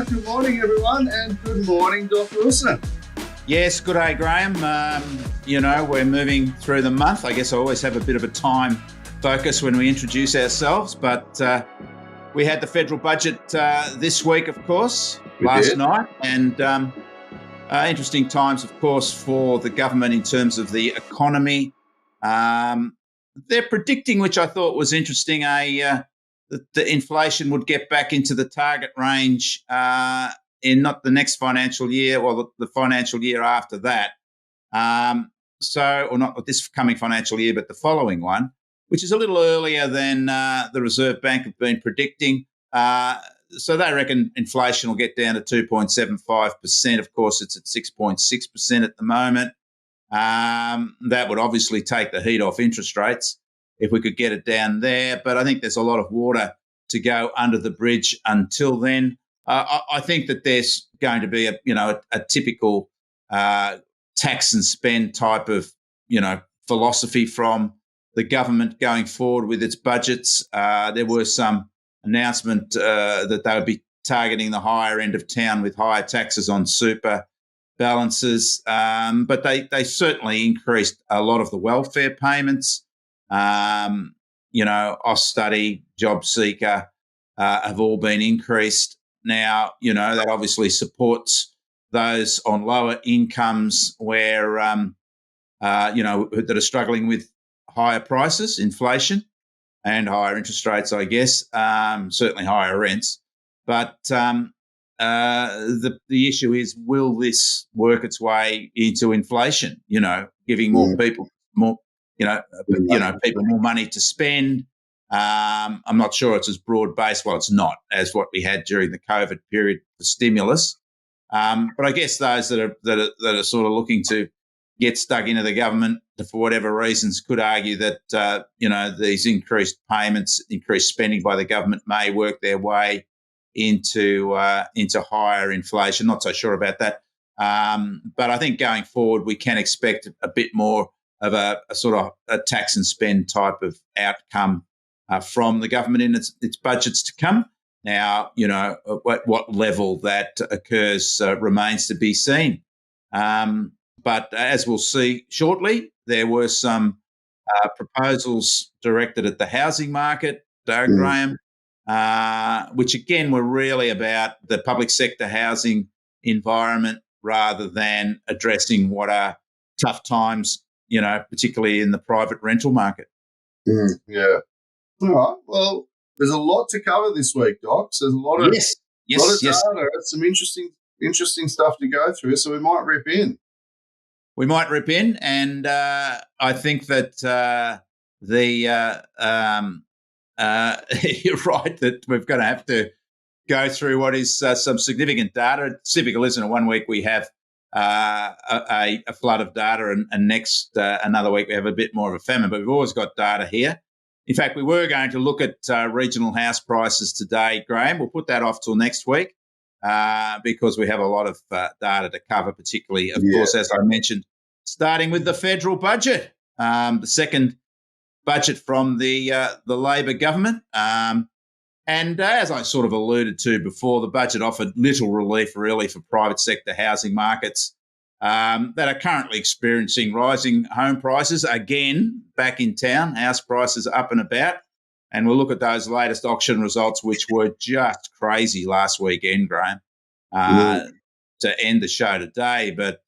Good morning, everyone, and good morning, Dr. Wilson. Yes, good day, Graeme. We're moving through the month. I guess I always have a bit of a time focus when we introduce ourselves, but we had the federal budget this week, of course, last night, and interesting times, of course, for the government in terms of the economy. They're predicting, which I thought was interesting, that the inflation would get back into the target range in not the next financial year, or the financial year after that. Or not this coming financial year, but the following one, which is a little earlier than the Reserve Bank have been predicting. So they reckon inflation will get down to 2.75%. Of course, it's at 6.6% at the moment. That would obviously take the heat off interest rates if we could get it down there. But I think there's a lot of water to go under the bridge until then. I think that there's going to be a typical tax and spend type of philosophy from the government going forward with its budgets. There was some announcement that they would be targeting the higher end of town with higher taxes on super balances, but they certainly increased a lot of the welfare payments. Austudy, Job Seeker have all been increased. Now, that obviously supports those on lower incomes where, that are struggling with higher prices, inflation, and higher interest rates, I guess, certainly higher rents. But the issue is, will this work its way into inflation, giving more people people more money to spend? I'm not sure it's as broad-based. Well, it's not as what we had during the COVID period for stimulus. But I guess those that are sort of looking to get stuck into the government for whatever reasons could argue that these increased payments, increased spending by the government may work their way into higher inflation. Not so sure about that. But I think going forward we can expect a bit more of a sort of a tax and spend type of outcome from the government in its budgets to come. Now, at what level that occurs remains to be seen. But as we'll see shortly, there were some proposals directed at the housing market, Graeme, which again were really about the public sector housing environment rather than addressing what are tough times, particularly in the private rental market. Yeah. All right. Well, there's a lot to cover this week, Docs. There's a lot of yes. data. It's some interesting stuff to go through. So we might rip in. And I think that you're right that we're going to have to go through what is some significant data. It's typical, isn't it? One week we have a flood of data, and next another week we have a bit more of a famine. But we've always got data here. In fact, we were going to look at regional house prices today, Graeme. We'll put that off till next week because we have a lot of data to cover, particularly, of course, as I mentioned, starting with the federal budget, the second budget from the Labor government. And as I sort of alluded to before, the budget offered little relief really for private sector housing markets that are currently experiencing rising home prices. Again, back in town, house prices up and about. And we'll look at those latest auction results, which were just crazy last weekend, Graeme, to end the show today. But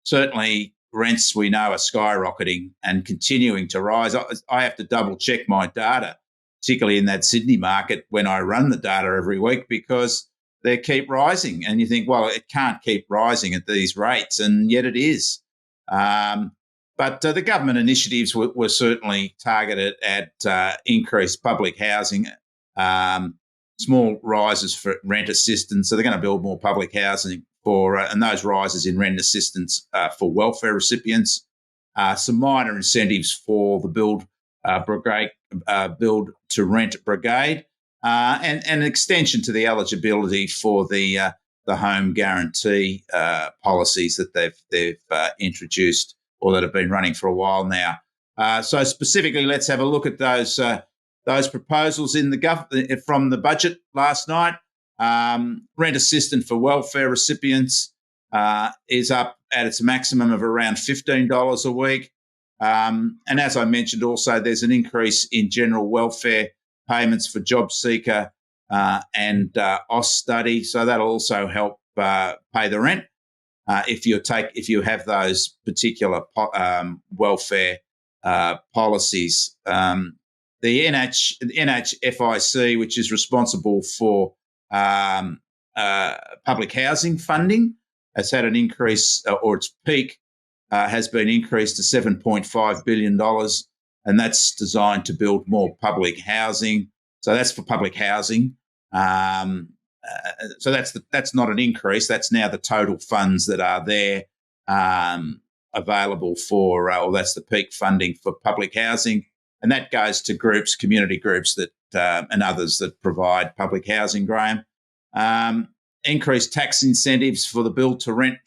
certainly rents, we know, are skyrocketing and continuing to rise. I have to double-check my data, particularly in that Sydney market when I run the data every week, because they keep rising. And you think, well, it can't keep rising at these rates, and yet it is. But the government initiatives were certainly targeted at increased public housing, small rises for rent assistance. So they're going to build more public housing and those rises in rent assistance for welfare recipients, some minor incentives for the build to rent brigade, and an extension to the eligibility for the home guarantee policies that they've introduced or that have been running for a while now. So specifically, let's have a look at those proposals from the budget last night. Rent assistance for welfare recipients is up at its maximum of around $15 a week. And as I mentioned, also there's an increase in general welfare payments for job seeker and OS study, so that'll also help pay the rent if you have those particular welfare policies. The NHFIC, which is responsible for public housing funding, has had an increase, or its peak has been increased to $7.5 billion, and that's designed to build more public housing. So that's for public housing. So that's not an increase. That's now the total funds that are there available for, or that's the peak funding for public housing, and that goes to groups, community groups that and others that provide public housing. Graeme, increased tax incentives for the build to rent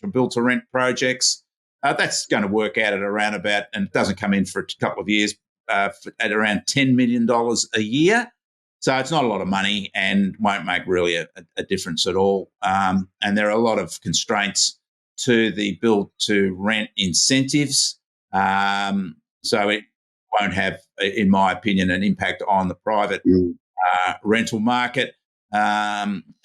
projects. That's going to work out at around about, and it doesn't come in for a couple of years, at around $10 million a year. So it's not a lot of money and won't make really a difference at all. And there are a lot of constraints to the build to rent incentives. So it won't have, in my opinion, an impact on the private rental market.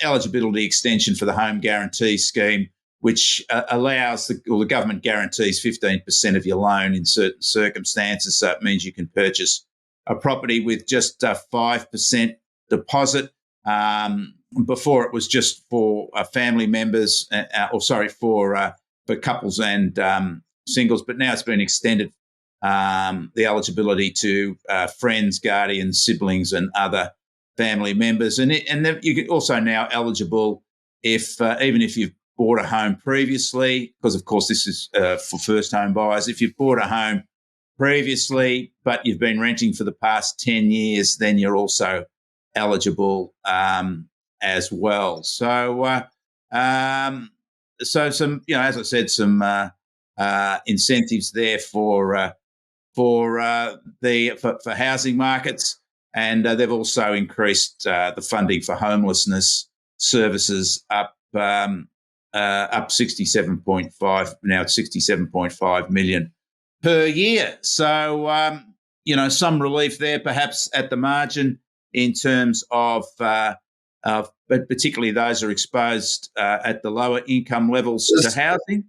Eligibility extension for the home guarantee scheme, which allows the government guarantees 15% of your loan in certain circumstances. So it means you can purchase a property with just 5% deposit. Before it was just for family members, for couples and singles, but now it's been extended, the eligibility to friends, guardians, siblings, and other family members. And you're also now eligible if even if you've bought a home previously, because of course this is for first home buyers. If you've bought a home previously, but you've been renting for the past 10 years, then you're also eligible as well. So, some, as I said, some incentives there for housing markets, and they've also increased the funding for homelessness services up 67.5. Now it's 67.5 million per year. So, some relief there, perhaps at the margin, in terms of but particularly those who are exposed at the lower income levels to housing.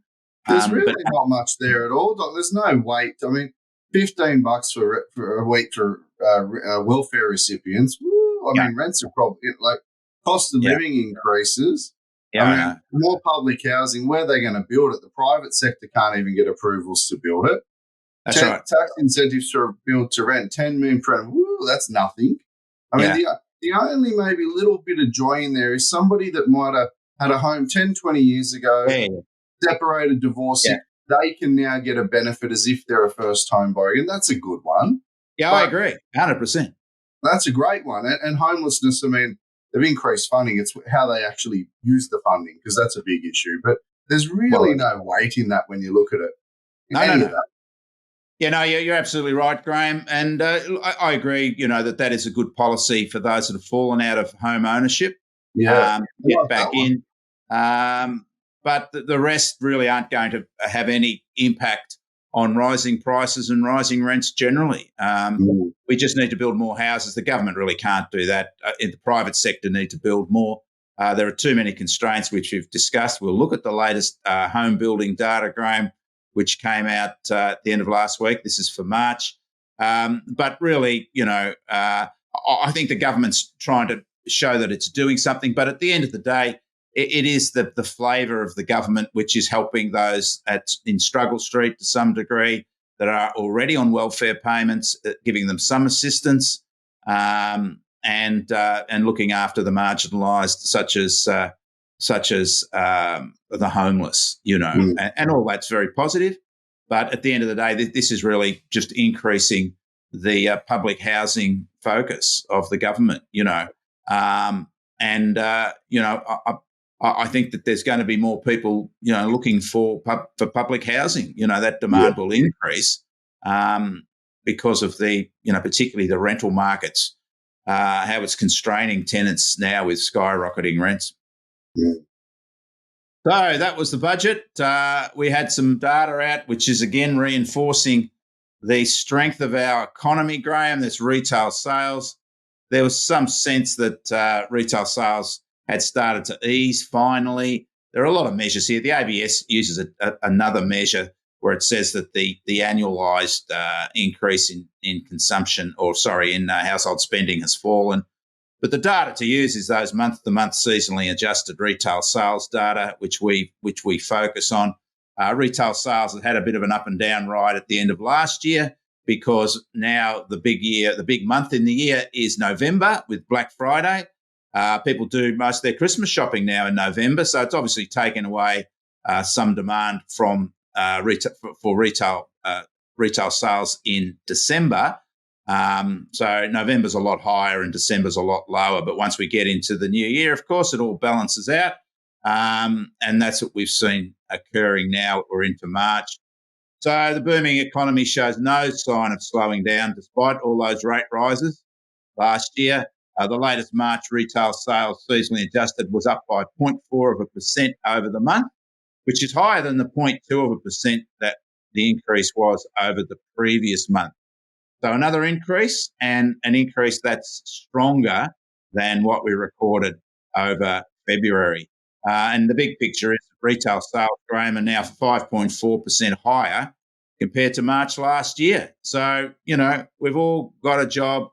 There's really not much there at all, Doc. There's no weight. I mean, $15 for a week for welfare recipients. Woo, I mean, rents are probably like cost of living increases. I mean, more public housing. Where are they going to build it? The private sector can't even get approvals to build it. That's right. Tax incentives for build to rent, $10 million per annum. Woo, that's nothing. I mean, the only maybe little bit of joy in there is somebody that might have had a home 10, 20 years ago, separated, divorced. They can now get a benefit as if they're a first home buyer. And that's a good one. Yeah, I agree, 100%. That's a great one. And homelessness, I mean, they've increased funding. It's how they actually use the funding, because that's a big issue. But there's really no weight in that when you look at it. No. Yeah, no, you're absolutely right, Graeme. And I agree, that is a good policy for those that have fallen out of home ownership. Get back in. But the rest really aren't going to have any impact on rising prices and rising rents generally. We just need to build more houses. The government really can't do that. In the private sector need to build more. There are too many constraints, which we've discussed. We'll look at the latest home building data, Graeme, which came out at the end of last week. This is for March. But really, I think the government's trying to show that it's doing something. But at the end of the day, it is the flavour of the government which is helping those in Struggle Street to some degree that are already on welfare payments, giving them some assistance, and looking after the marginalised, such as the homeless, and all that's very positive. But at the end of the day, this is really just increasing the public housing focus of the government, I think that there's going to be more people, looking for public housing. That demand will increase because of the, particularly the rental markets how it's constraining tenants now with skyrocketing rents. Yeah. So that was the budget. We had some data out, which is again reinforcing the strength of our economy, Graeme. There's retail sales. There was some sense that retail sales had started to ease finally. There are a lot of measures here. The ABS uses another measure where it says that the annualised increase in consumption, in household spending has fallen. But the data to use is those month-to-month seasonally adjusted retail sales data, which we focus on. Retail sales have had a bit of an up and down ride at the end of last year because now the big month in the year is November with Black Friday. People do most of their Christmas shopping now in November, so it's obviously taken away some demand from retail sales in December. So November's a lot higher and December's a lot lower. But once we get into the new year, of course, it all balances out. And that's what we've seen occurring now. We're into March. So the booming economy shows no sign of slowing down despite all those rate rises last year. The latest March retail sales seasonally adjusted was up by 0.4% over the month, which is higher than the 0.2% that the increase was over the previous month. So another increase, and an increase that's stronger than what we recorded over February. And the big picture is that retail sales, Graeme, are now 5.4% higher compared to March last year. So, we've all got a job.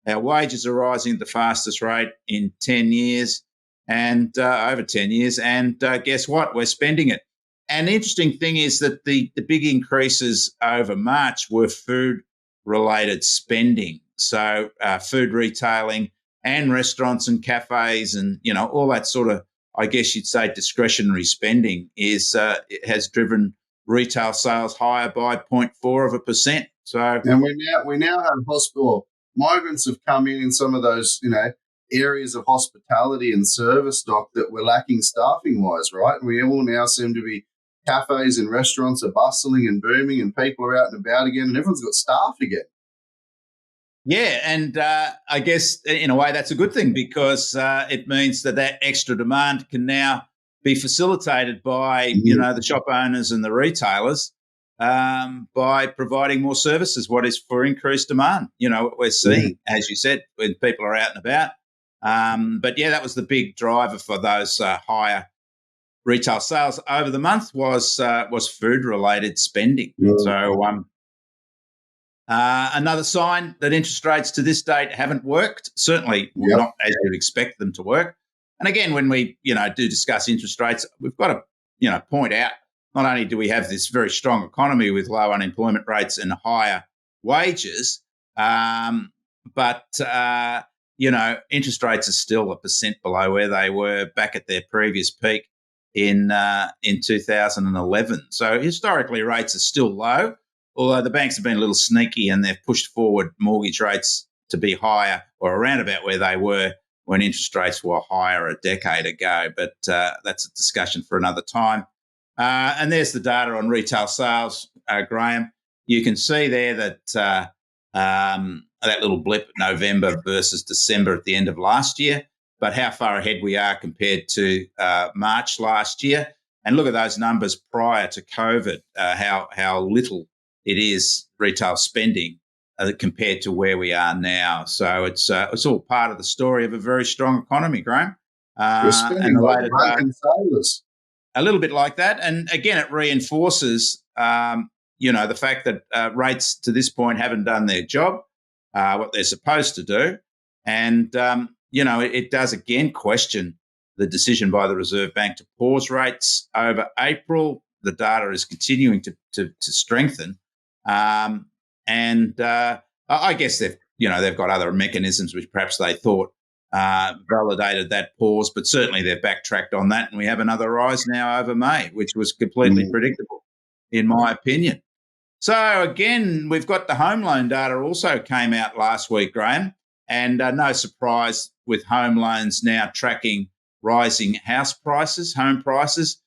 Our wages are rising at the fastest rate in 10 years and over 10 years. And guess what? We're spending it. And the interesting thing is that the big increases over March were food-related spending. So food retailing and restaurants and cafes and, all that sort of, I guess you'd say, discretionary spending it has driven retail sales higher by 0.4%. So, and we now have hospital migrants have come in some of those, areas of hospitality and service stock that we're lacking staffing wise, right? And we all now seem to be cafes and restaurants are bustling and booming and people are out and about again and everyone's got staff again. Yeah, and I guess in a way that's a good thing because it means that extra demand can now be facilitated by, the shop owners and the retailers by providing more services, what is for increased demand. What we're seeing, as you said, when people are out and about. But, yeah, that was the big driver for those higher retail sales over the month was food-related spending. So another sign that interest rates to this date haven't worked, certainly not as you'd expect them to work. And again, when we, do discuss interest rates, we've got to, point out not only do we have this very strong economy with low unemployment rates and higher wages, but interest rates are still 1% below where they were back at their previous peak in 2011. So historically, rates are still low, although the banks have been a little sneaky and they've pushed forward mortgage rates to be higher or around about where they were when interest rates were higher a decade ago. But that's a discussion for another time. And there's the data on retail sales, Graeme. You can see there that that little blip, November versus December at the end of last year, but how far ahead we are compared to March last year. And look at those numbers prior to COVID, how little it is retail spending compared to where we are now. So it's all part of the story of a very strong economy, Graeme. We're spending like drunken sailors. A little bit like that. And again, it reinforces, the fact that rates to this point haven't done their job, what they're supposed to do. And, it does again question the decision by the Reserve Bank to pause rates over April. The data is continuing to strengthen. And I guess they've got other mechanisms which perhaps they thought validated that pause, but certainly they've backtracked on that, and we have another rise now over May, which was completely predictable, in my opinion. So again, we've got the home loan data also came out last week, Graeme, and no surprise with home loans now tracking rising house prices, home prices,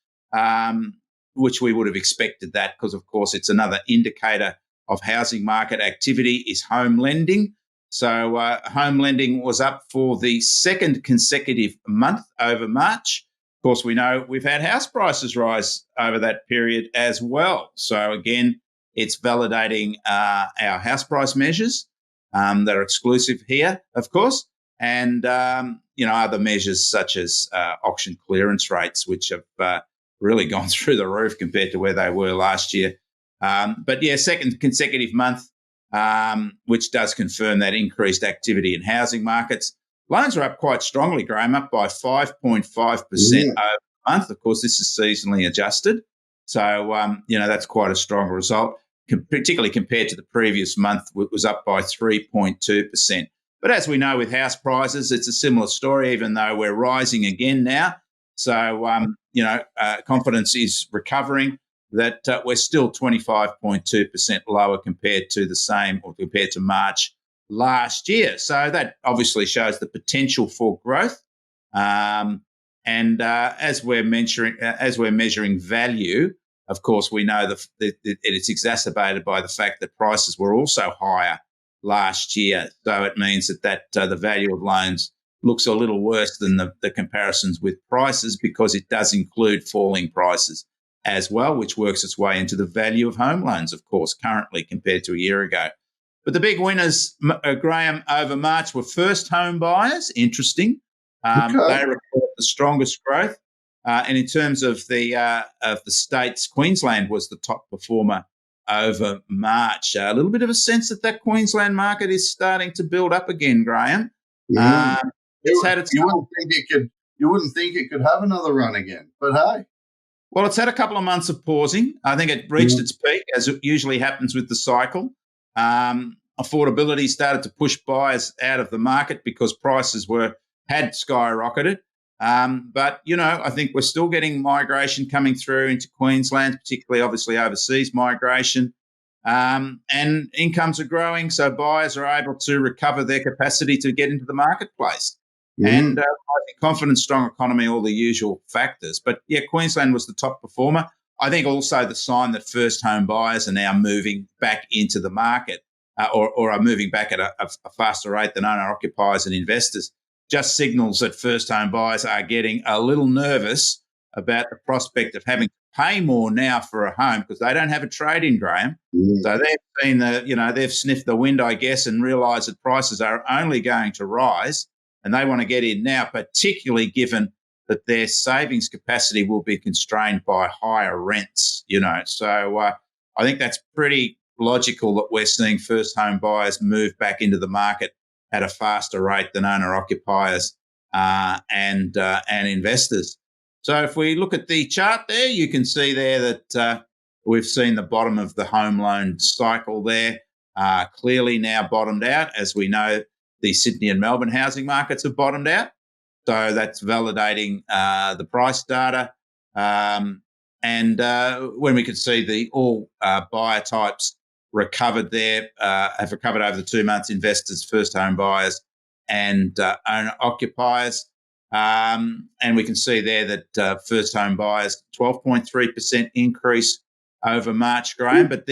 which we would have expected that because, of course, it's another indicator of housing market activity is home lending. So home lending was up for the second consecutive month over March. Of course, we know we've had house prices rise over that period as well. So again, it's validating our house price measures that are exclusive here, of course, and other measures such as auction clearance rates, which have really gone through the roof compared to where they were last year. But yeah, second consecutive month, which does confirm that increased activity in housing markets. Loans are up quite strongly, Graeme, up by 5.5% over the month. Of course, this is seasonally adjusted. So, that's quite a strong result, particularly compared to the previous month, it was up by 3.2%. But as we know with house prices, it's a similar story, even though we're rising again now. So, confidence is recovering, that we're still 25.2% lower compared to March last year. So that obviously shows the potential for growth. As we're measuring value, of course, we know that it's exacerbated by the fact that prices were also higher last year. So it means that the value of loans looks a little worse than the comparisons with prices, because it does include falling prices as well, which works its way into the value of home loans, of course, currently compared to a year ago. But the big winners, Graeme, over March were first home buyers. Interesting. They recorded the strongest growth. And in terms of the states, Queensland was the top performer over March. A little bit of a sense that Queensland market is starting to build up again, Graeme. Yeah. It's had its you wouldn't think it could have another run again, but hey. Well, it's had a couple of months of pausing. I think it reached its peak, as it usually happens with the cycle. Affordability started to push buyers out of the market because prices had skyrocketed. But, I think we're still getting migration coming through into Queensland, particularly obviously overseas migration. And incomes are growing, so buyers are able to recover their capacity to get into the marketplace. And confidence, strong economy, all the usual factors. But, yeah, Queensland was the top performer. I think also the sign that first home buyers are now moving back into the market or are moving back at a faster rate than owner-occupiers and investors just signals that first home buyers are getting a little nervous about the prospect of having to pay more now for a home because they don't have a trade-in, Graeme. So they've seen they've sniffed the wind, I guess, and realised that prices are only going to rise. And they want to get in now, particularly given that their savings capacity will be constrained by higher rents, So I think that's pretty logical that we're seeing first home buyers move back into the market at a faster rate than owner-occupiers and investors. So if we look at the chart there, you can see there that we've seen the bottom of the home loan cycle there, clearly now bottomed out. As we know, the Sydney and Melbourne housing markets have bottomed out. So that's validating the price data. And when we could see all buyer types recovered there, have recovered over the 2 months, investors, first home buyers and owner-occupiers. And we can see there that first home buyers, 12.3% increase over March, Graeme. But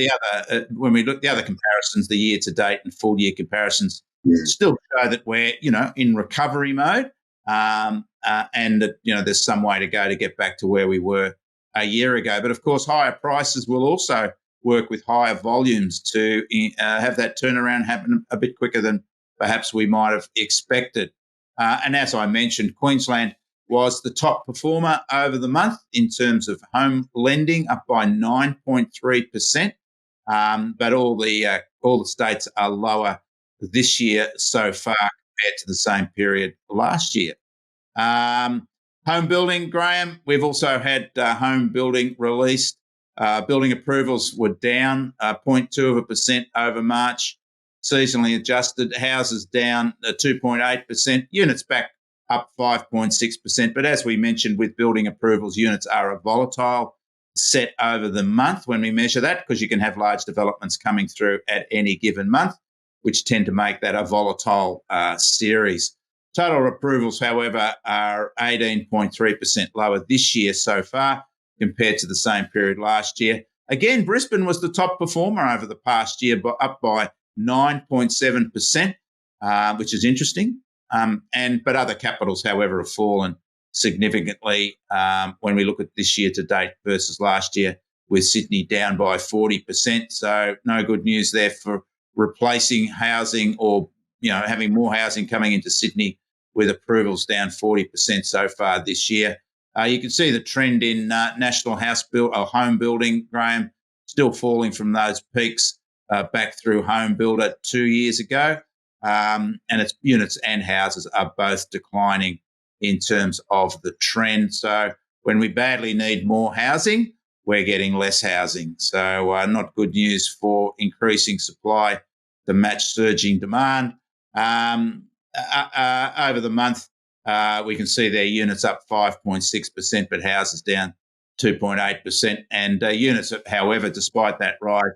when we look at the other comparisons, the year-to-date and full-year comparisons, still show that we're, in recovery mode, and that, there's some way to go to get back to where we were a year ago. But of course, higher prices will also work with higher volumes to have that turnaround happen a bit quicker than perhaps we might have expected. And as I mentioned, Queensland was the top performer over the month in terms of home lending, up by 9.3%. But all the states are lower this year so far compared to the same period last year. Home building, Graeme, we've also had home building released. Building approvals were down 0.2% over March. Seasonally adjusted houses down 2.8%. Units back up 5.6%. But as we mentioned with building approvals, units are a volatile set over the month when we measure that, because you can have large developments coming through at any given month, which tend to make that a volatile series. Total approvals, however, are 18.3% lower this year so far compared to the same period last year. Again, Brisbane was the top performer over the past year, up by 9.7%. which is interesting. But other capitals, however, have fallen significantly when we look at this year to date versus last year, with Sydney down by 40%. So no good news there for replacing housing or, having more housing coming into Sydney, with approvals down 40% so far this year. You can see the trend in national home building, Graeme, still falling from those peaks back through Home Builder 2 years ago. And its units and houses are both declining in terms of the trend. So when we badly need more housing, we're getting less housing. So not good news for increasing supply to match surging demand. Over the month, we can see their units up 5.6%, but houses down 2.8%. And units, however, despite that rise,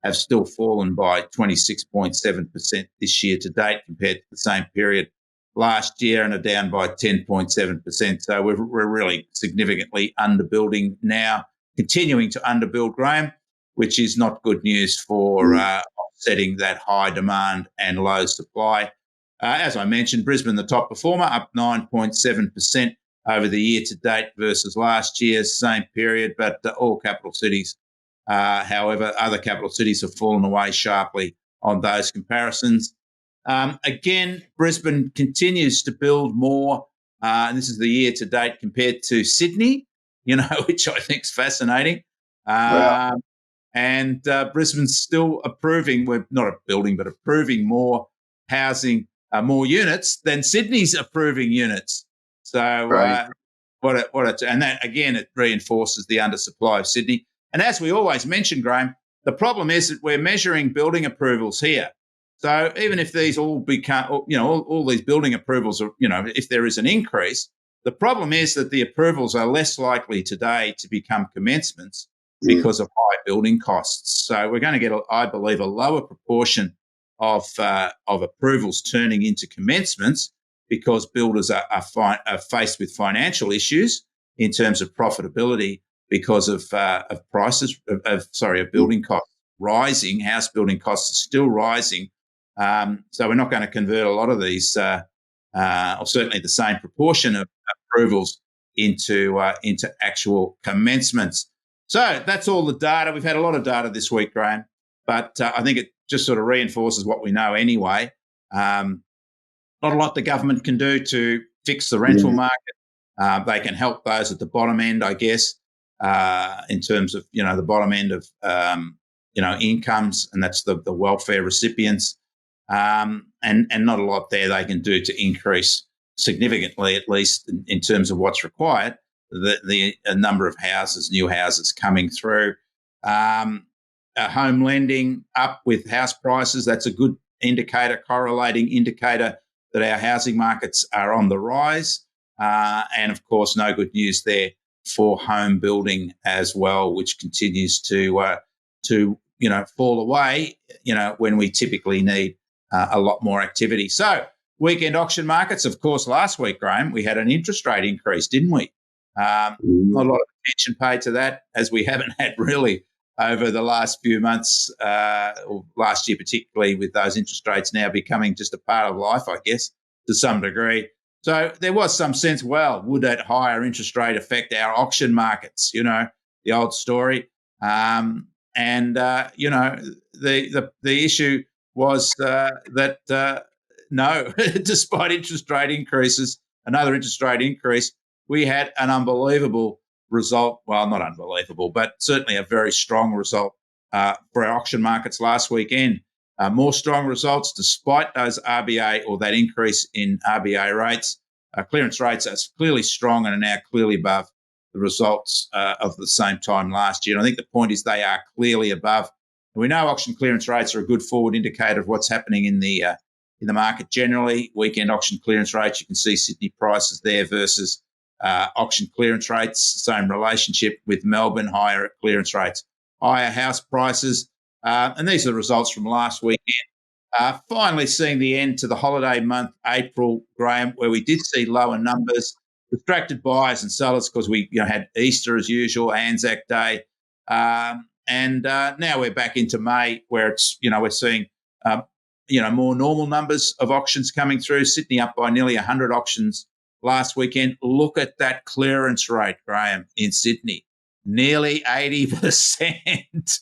have still fallen by 26.7% this year to date compared to the same period last year, and are down by 10.7%. So we're really significantly underbuilding now, continuing to underbuild, Graeme, which is not good news for offsetting that high demand and low supply. As I mentioned, Brisbane, the top performer, up 9.7% over the year to date versus last year's same period, but all capital cities, however, other capital cities have fallen away sharply on those comparisons. Again, Brisbane continues to build more, and this is the year to date compared to Sydney, which I think is fascinating. Wow. And Brisbane's still approving, we're not building, but approving more housing, more units than Sydney's approving units. So Right. and that, again, it reinforces the undersupply of Sydney. And as we always mention, Graeme, the problem is that we're measuring building approvals here. So even if these all become, all these building approvals are, if there is an increase, the problem is that the approvals are less likely today to become commencements because of high building costs. So we're going to get, I believe, a lower proportion of approvals turning into commencements, because builders are faced with financial issues in terms of profitability because of prices of building costs rising. House building costs are still rising, so we're not going to convert a lot of these, or certainly the same proportion of approvals into actual commencements. So that's all the data. We've had a lot of data this week, Graeme, but I think it just sort of reinforces what we know anyway. Not a lot the government can do to fix the rental market. They can help those at the bottom end, I guess, in terms of, the bottom end of, incomes, and that's the welfare recipients. And not a lot there they can do to increase significantly, at least in terms of what's required, the number of new houses coming through. Home lending up with house prices, that's a good indicator, correlating indicator that our housing markets are on the rise. And, of course, no good news there for home building as well, which continues to fall away, when we typically need a lot more activity. So weekend auction markets, of course, last week, Graeme, we had an interest rate increase, didn't we? Not a lot of attention paid to that, as we haven't had really over the last few months, or last year particularly, with those interest rates now becoming just a part of life, I guess, to some degree. So there was some sense, well, would that higher interest rate affect our auction markets? The old story. The issue was that no, despite interest rate increases, another interest rate increase, we had an unbelievable result. Well, not unbelievable, but certainly a very strong result for our auction markets last weekend. More strong results despite those RBA, or that increase in RBA rates. Clearance rates are clearly strong and are now clearly above the results of the same time last year. And I think the point is they are clearly above. And we know auction clearance rates are a good forward indicator of what's happening in the market generally. Weekend auction clearance rates, you can see Sydney prices there versus auction clearance rates, same relationship with Melbourne, higher clearance rates, higher house prices. And these are the results from last weekend. Finally seeing the end to the holiday month, April, Graeme, where we did see lower numbers, distracted buyers and sellers because we had Easter as usual, Anzac Day. And now we're back into May, where it's, we're seeing more normal numbers of auctions coming through. Sydney up by nearly 100 auctions last weekend. Look at that clearance rate, Graeme, in Sydney. Nearly 80%.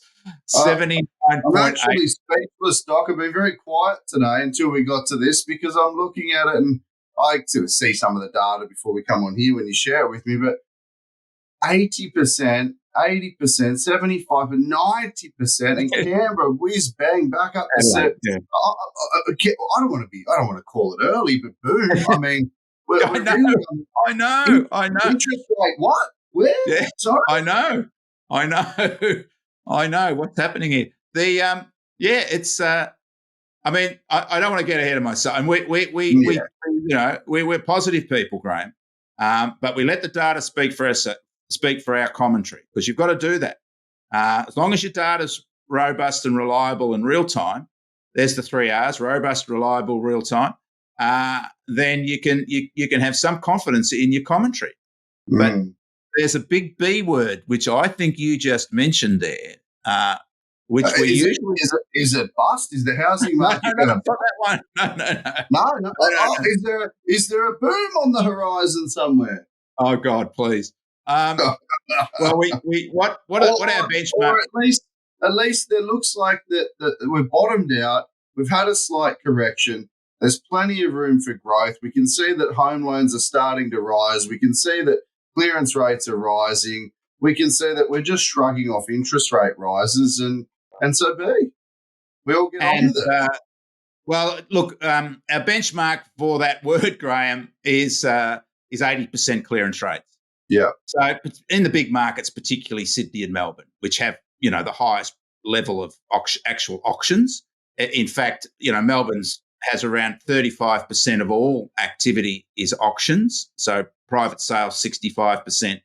79.8. I'm actually speechless, Doc. I've been very quiet today until we got to this because I'm looking at it and I sort of see some of the data before we come on here when you share it with me, but 80%, 80%, 75, 90%, and Canberra whiz bang back up to set. Yeah. I don't want to call it early, but boom. I mean, we're I know. really, I know. interest rate, what? Where? Yeah, sorry? I know. I know what's happening here. It's. I mean, I don't want to get ahead of myself, and we're positive people, Graeme, but we let the data speak for us, speak for our commentary, because you've got to do that. As long as your data's robust and reliable and real time, there's the 3 R's: robust, reliable, real time. Then you can have some confidence in your commentary. But there's a big B word, which I think you just mentioned there. Which we usually is it bust? Is the housing market going to bust? That one? No. Is there a boom on the horizon somewhere? Oh God, please. Well, what our benchmark? Or at least there looks like that we've bottomed out. We've had a slight correction. There's plenty of room for growth. We can see that home loans are starting to rise. We can see that clearance rates are rising. We can see that we're just shrugging off interest rate rises, and so be. We all get on with it. Well, look, our benchmark for that word, Graeme, is 80% clearance rates. Yeah. So in the big markets, particularly Sydney and Melbourne, which have the highest level of actual auctions. In fact, Melbourne's has around 35% of all activity is auctions. So private sales 65%.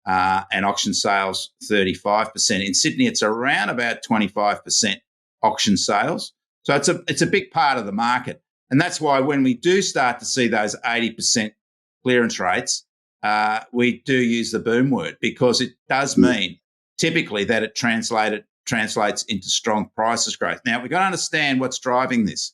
And auction sales 35%. In Sydney, it's around about 25% auction sales. So it's a big part of the market. And that's why when we do start to see those 80% clearance rates, we do use the boom word, because it does mean typically that it translates into strong prices growth. Now, we've got to understand what's driving this.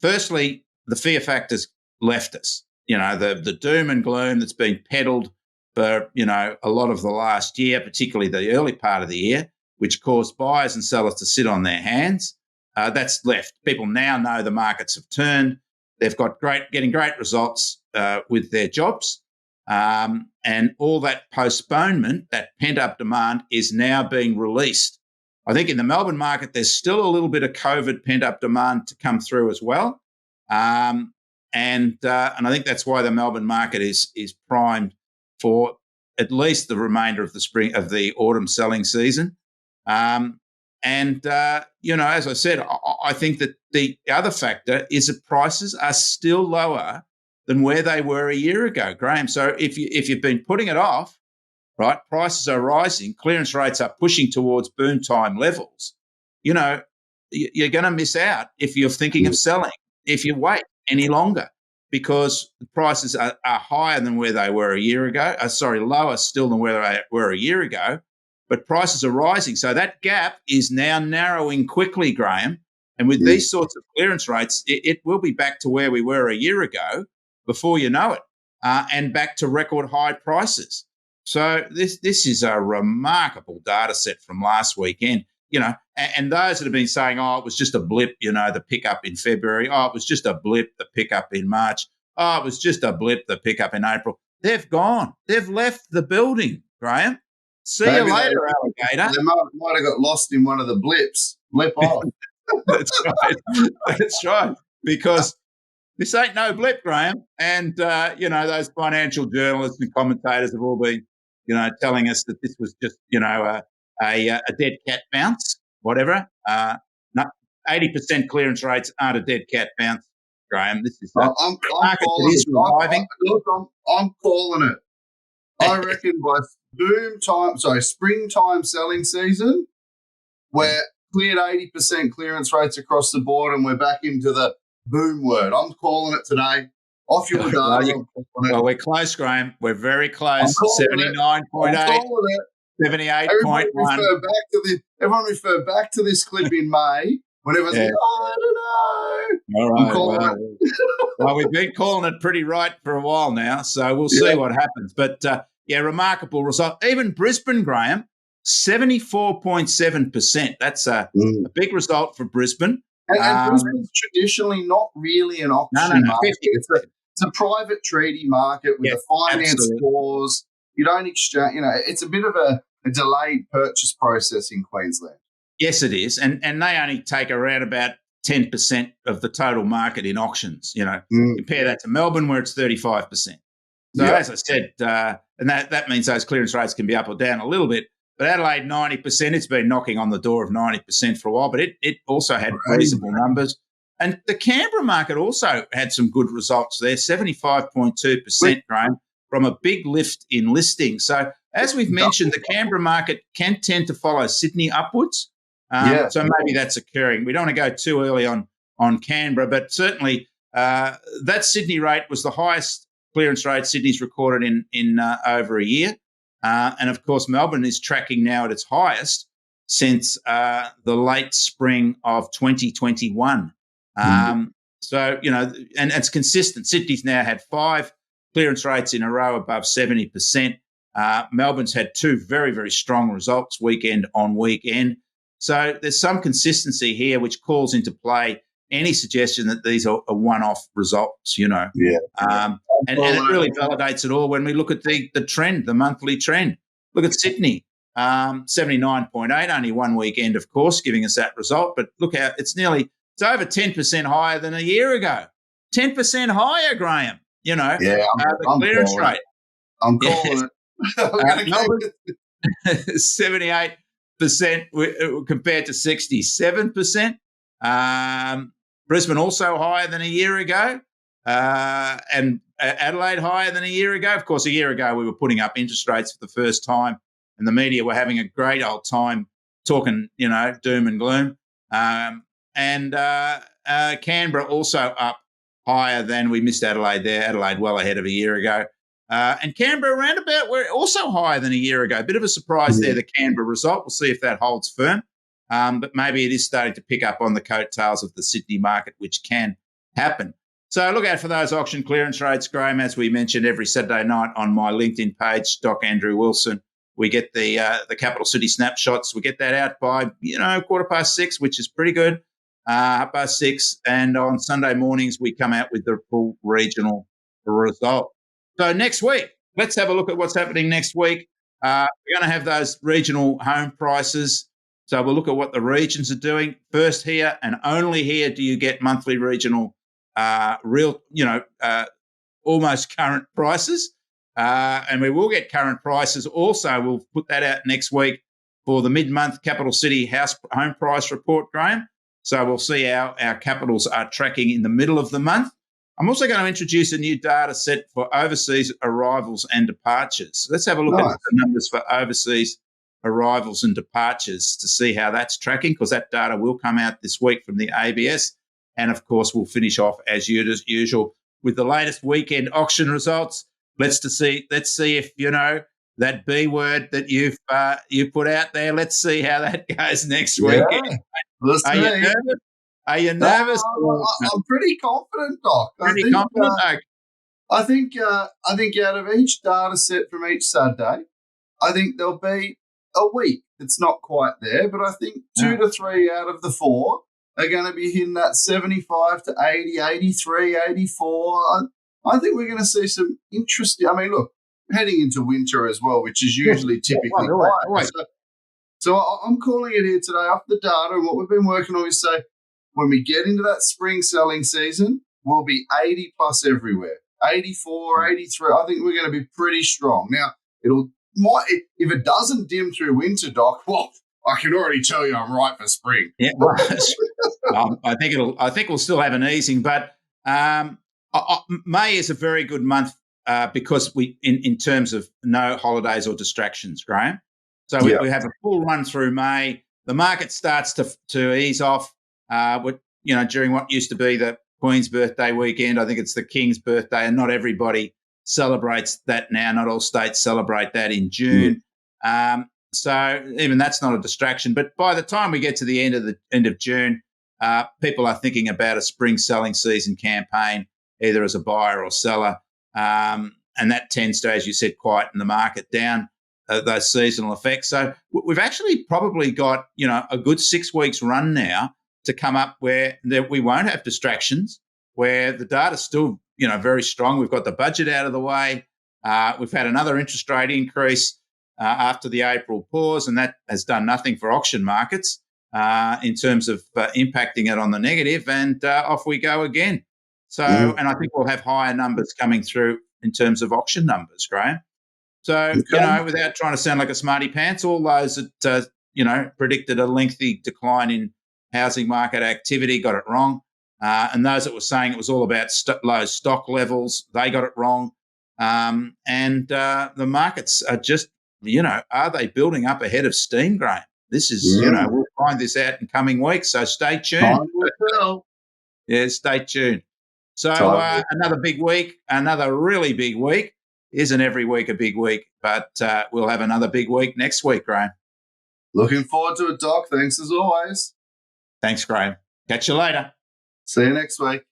Firstly, the fear factor's left us. The doom and gloom that's been peddled for, a lot of the last year, particularly the early part of the year, which caused buyers and sellers to sit on their hands. That's left. People now know the markets have turned. They've got getting great results with their jobs. And all that postponement, that pent-up demand, is now being released. I think in the Melbourne market, there's still a little bit of COVID pent-up demand to come through as well. And I think that's why the Melbourne market is primed for at least the remainder of the autumn selling season. As I said, I think that the other factor is that prices are still lower than where they were a year ago, Graeme. So if you've been putting it off, right, prices are rising, clearance rates are pushing towards boom time levels, you're going to miss out if you're thinking of selling, if you wait any longer, because the prices are higher than where they were a year ago. Lower still than where they were a year ago, but prices are rising. So that gap is now narrowing quickly, Graeme. And with these sorts of clearance rates, it will be back to where we were a year ago before you know it, and back to record high prices. So this is a remarkable data set from last weekend. And those that have been saying, it was just a blip, the pickup in February. It was just a blip, the pickup in March. It was just a blip, the pickup in April. They've gone. They've left the building, Graeme. See you later, alligator. They might have got lost in one of the blips. Blip off. That's right. That's right. Because this ain't no blip, Graeme. And, those financial journalists and commentators have all been, telling us that this was just, a dead cat bounce, whatever. 80% clearance rates aren't a dead cat bounce, Graeme. This is I'm calling it. I reckon by springtime selling season, we're cleared 80% clearance rates across the board, and we're back into the boom word. I'm calling it today. Off your data. Well, we're close, Graeme. We're very close. 79.8. 78.1. Everyone refer back to this clip in May when everyone's like, I don't know. All right. Well, we've been calling it pretty right for a while now, so we'll see what happens. But, remarkable result. Even Brisbane, Graeme, 74.7%. That's a big result for Brisbane. And Brisbane's traditionally not really an auction market. 50. It's a private treaty market with a finance clause. You don't exchange, it's a bit of a delayed purchase process in Queensland. Yes, it is. And they only take around about 10% of the total market in auctions. Compare that to Melbourne, where it's 35%. So as I said, and that means those clearance rates can be up or down a little bit. But Adelaide, 90%, it's been knocking on the door of 90% for a while, but it also had reasonable numbers. And the Canberra market also had some good results there, 75.2%, Graeme, from a big lift in listings. So as we've mentioned, the Canberra market can tend to follow Sydney upwards. So maybe that's occurring. We don't want to go too early on Canberra, but certainly that Sydney rate was the highest clearance rate Sydney's recorded in over a year. And, of course, Melbourne is tracking now at its highest since the late spring of 2021. So, and it's consistent. Sydney's now had 5 clearance rates in a row above 70%. Melbourne's had 2 very, very strong results weekend on weekend. So there's some consistency here which calls into play any suggestion that these are one-off results, And it really validates it all when we look at the trend, the monthly trend. Look at Sydney, 79.8, only one weekend, of course, giving us that result. But look how it's over 10% higher than a year ago. 10% higher, Graeme, the clearance rate. I'm calling it. 78% compared to 67%. Brisbane also higher than a year ago, and Adelaide higher than a year ago. Of course, a year ago we were putting up interest rates for the first time, and the media were having a great old time talking, doom and gloom. And Canberra also up higher than we missed Adelaide there. Adelaide well ahead of a year ago. And Canberra around about were also higher than a year ago. A bit of a surprise there, the Canberra result. We'll see if that holds firm. But maybe it is starting to pick up on the coattails of the Sydney market, which can happen. So look out for those auction clearance rates, Graeme, as we mentioned every Saturday night on my LinkedIn page, Doc Andrew Wilson. We get the capital city snapshots. We get that out by, 6:15, which is pretty good, 6:30. And on Sunday mornings, we come out with the full regional result. So next week, let's have a look at what's happening next week. We're going to have those regional home prices. So we'll look at what the regions are doing. First here and only here do you get monthly regional almost current prices. And we will get current prices. Also, we'll put that out next week for the mid-month Capital City home price report, Graeme. So we'll see how our capitals are tracking in the middle of the month. I'm also going to introduce a new data set for overseas arrivals and departures. So let's have a look at the numbers for overseas arrivals and departures to see how that's tracking, because that data will come out this week from the ABS. And, of course, we'll finish off, as usual, with the latest weekend auction results. Let's see if, that B word that you put out there, let's see how that goes next weekend. Are you nervous? Are you nervous? I'm pretty confident, Doc. Pretty confident? I think out of each data set from each Saturday, I think there'll be a week that's not quite there, but I think 2 to 3 out of the 4 are going to be hitting that 75 to 80, 83, 84. I think we're going to see some interesting. I mean, look, heading into winter as well, which is usually typically quiet. So I'm calling it here today off the data, and what we've been working on is say when we get into that spring selling season, we'll be 80 plus everywhere, 84, 83. I think we're going to be pretty strong. Now, if it doesn't dim through winter, Doc, well, I can already tell you I'm right for spring. Yeah, I think we'll still have an easing, but May is a very good month because we, in terms of no holidays or distractions, Graeme. So we have a full run through May. The market starts to ease off. During what used to be the Queen's birthday weekend, I think it's the King's birthday, and not everybody celebrates that now. Not all states celebrate that in June. So even that's not a distraction. But by the time we get to the end of June, people are thinking about a spring selling season campaign, either as a buyer or seller. And that tends to, as you said, quieten the market down, those seasonal effects. So we've actually probably got, a good 6 weeks run now to come up where we won't have distractions, where the data's still, very strong. We've got the budget out of the way. We've had another interest rate increase after the April pause, and that has done nothing for auction markets in terms of impacting it on the negative, and off we go again. So, and I think we'll have higher numbers coming through in terms of auction numbers, Graeme. So, without trying to sound like a smarty pants, all those that, predicted a lengthy decline in housing market activity got it wrong. And those that were saying it was all about low stock levels, they got it wrong. And the markets are just, are they building up ahead of steam, Graeme? This is, we'll find this out in coming weeks. So stay tuned. Yeah, stay tuned. So another big week, another really big week. Isn't every week a big week, but we'll have another big week next week, Graeme. Looking forward to it, Doc. Thanks as always. Thanks, Graeme. Catch you later. See you next week.